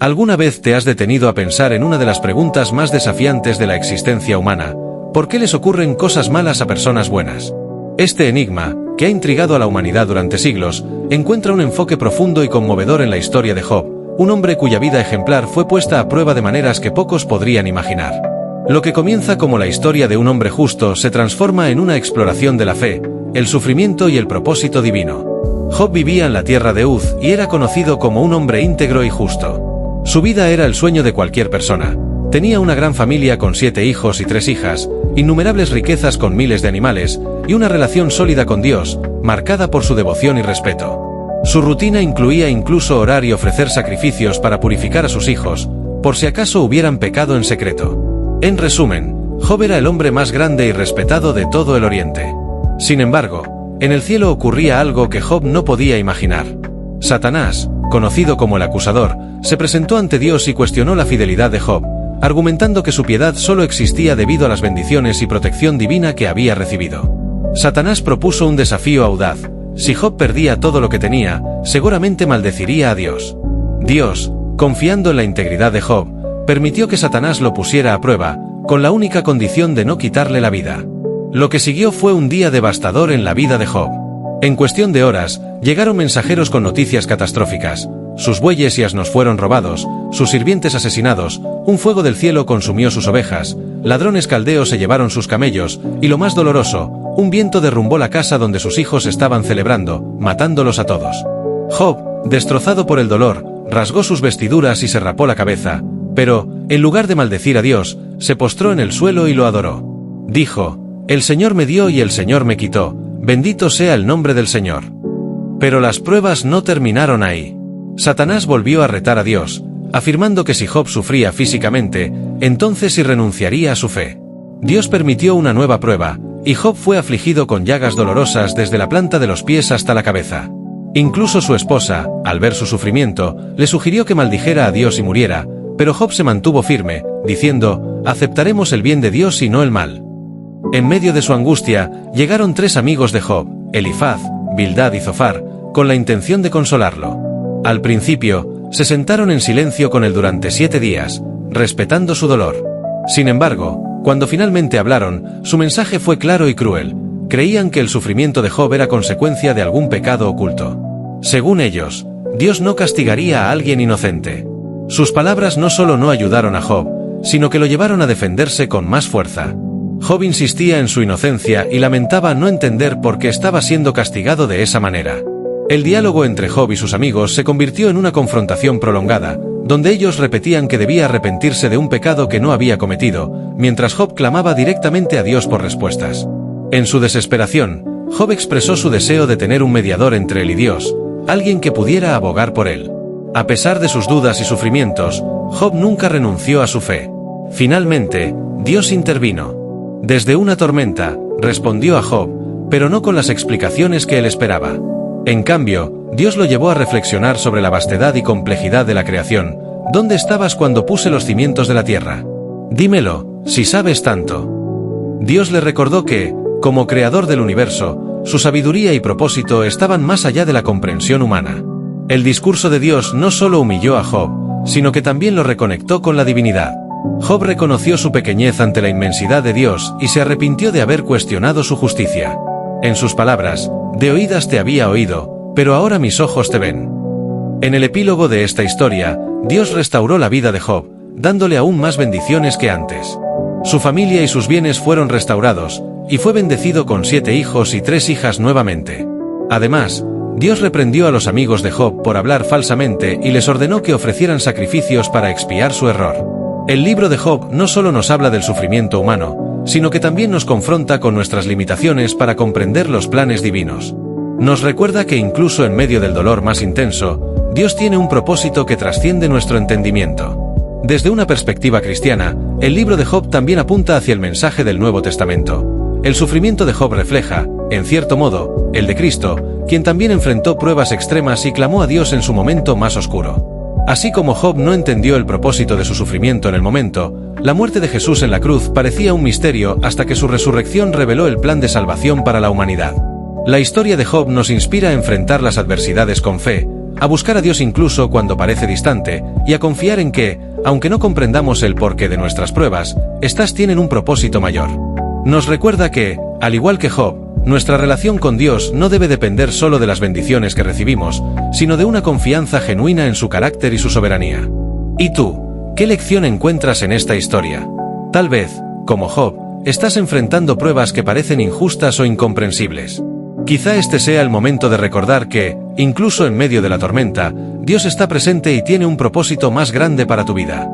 ¿Alguna vez te has detenido a pensar en una de las preguntas más desafiantes de la existencia humana? ¿Por qué les ocurren cosas malas a personas buenas? Este enigma, que ha intrigado a la humanidad durante siglos, encuentra un enfoque profundo y conmovedor en la historia de Job, un hombre cuya vida ejemplar fue puesta a prueba de maneras que pocos podrían imaginar. Lo que comienza como la historia de un hombre justo se transforma en una exploración de la fe, el sufrimiento y el propósito divino. Job vivía en la tierra de Uz y era conocido como un hombre íntegro y justo. Su vida era el sueño de cualquier persona. Tenía una gran familia con 7 hijos y 3 hijas, innumerables riquezas con miles de animales, y una relación sólida con Dios, marcada por su devoción y respeto. Su rutina incluía incluso orar y ofrecer sacrificios para purificar a sus hijos, por si acaso hubieran pecado en secreto. En resumen, Job era el hombre más grande y respetado de todo el Oriente. Sin embargo, en el cielo ocurría algo que Job no podía imaginar. Satanás, conocido como el acusador, se presentó ante Dios y cuestionó la fidelidad de Job, argumentando que su piedad solo existía debido a las bendiciones y protección divina que había recibido. Satanás propuso un desafío audaz: si Job perdía todo lo que tenía, seguramente maldeciría a Dios. Dios, confiando en la integridad de Job, permitió que Satanás lo pusiera a prueba, con la única condición de no quitarle la vida. Lo que siguió fue un día devastador en la vida de Job. En cuestión de horas, llegaron mensajeros con noticias catastróficas. Sus bueyes y asnos fueron robados, sus sirvientes asesinados, un fuego del cielo consumió sus ovejas, ladrones caldeos se llevaron sus camellos, y lo más doloroso, un viento derrumbó la casa donde sus hijos estaban celebrando, matándolos a todos. Job, destrozado por el dolor, rasgó sus vestiduras y se rapó la cabeza, pero, en lugar de maldecir a Dios, se postró en el suelo y lo adoró. Dijo: «El Señor me dio y el Señor me quitó, bendito sea el nombre del Señor». Pero las pruebas no terminaron ahí. Satanás volvió a retar a Dios, afirmando que si Job sufría físicamente, entonces sí renunciaría a su fe. Dios permitió una nueva prueba, y Job fue afligido con llagas dolorosas desde la planta de los pies hasta la cabeza. Incluso su esposa, al ver su sufrimiento, le sugirió que maldijera a Dios y muriera, pero Job se mantuvo firme, diciendo: «Aceptaremos el bien de Dios y no el mal». En medio de su angustia, llegaron 3 amigos de Job, Elifaz, Bildad y Zofar, con la intención de consolarlo. Al principio, se sentaron en silencio con él durante 7 días, respetando su dolor. Sin embargo, cuando finalmente hablaron, su mensaje fue claro y cruel. Creían que el sufrimiento de Job era consecuencia de algún pecado oculto. Según ellos, Dios no castigaría a alguien inocente. Sus palabras no solo no ayudaron a Job, sino que lo llevaron a defenderse con más fuerza. Job insistía en su inocencia y lamentaba no entender por qué estaba siendo castigado de esa manera. El diálogo entre Job y sus amigos se convirtió en una confrontación prolongada, donde ellos repetían que debía arrepentirse de un pecado que no había cometido, mientras Job clamaba directamente a Dios por respuestas. En su desesperación, Job expresó su deseo de tener un mediador entre él y Dios, alguien que pudiera abogar por él. A pesar de sus dudas y sufrimientos, Job nunca renunció a su fe. Finalmente, Dios intervino. Desde una tormenta, respondió a Job, pero no con las explicaciones que él esperaba. En cambio, Dios lo llevó a reflexionar sobre la vastedad y complejidad de la creación. ¿Dónde estabas cuando puse los cimientos de la tierra? Dímelo, si sabes tanto. Dios le recordó que, como creador del universo, su sabiduría y propósito estaban más allá de la comprensión humana. El discurso de Dios no solo humilló a Job, sino que también lo reconectó con la divinidad. Job reconoció su pequeñez ante la inmensidad de Dios y se arrepintió de haber cuestionado su justicia. En sus palabras: «De oídas te había oído, pero ahora mis ojos te ven». En el epílogo de esta historia, Dios restauró la vida de Job, dándole aún más bendiciones que antes. Su familia y sus bienes fueron restaurados, y fue bendecido con 7 hijos y 3 hijas nuevamente. Además, Dios reprendió a los amigos de Job por hablar falsamente y les ordenó que ofrecieran sacrificios para expiar su error. El libro de Job no solo nos habla del sufrimiento humano, sino que también nos confronta con nuestras limitaciones para comprender los planes divinos. Nos recuerda que incluso en medio del dolor más intenso, Dios tiene un propósito que trasciende nuestro entendimiento. Desde una perspectiva cristiana, el libro de Job también apunta hacia el mensaje del Nuevo Testamento. El sufrimiento de Job refleja, en cierto modo, el de Cristo, quien también enfrentó pruebas extremas y clamó a Dios en su momento más oscuro. Así como Job no entendió el propósito de su sufrimiento en el momento, la muerte de Jesús en la cruz parecía un misterio hasta que su resurrección reveló el plan de salvación para la humanidad. La historia de Job nos inspira a enfrentar las adversidades con fe, a buscar a Dios incluso cuando parece distante, y a confiar en que, aunque no comprendamos el porqué de nuestras pruebas, éstas tienen un propósito mayor. Nos recuerda que, al igual que Job, nuestra relación con Dios no debe depender solo de las bendiciones que recibimos, sino de una confianza genuina en su carácter y su soberanía. ¿Y tú, qué lección encuentras en esta historia? Tal vez, como Job, estás enfrentando pruebas que parecen injustas o incomprensibles. Quizá este sea el momento de recordar que, incluso en medio de la tormenta, Dios está presente y tiene un propósito más grande para tu vida.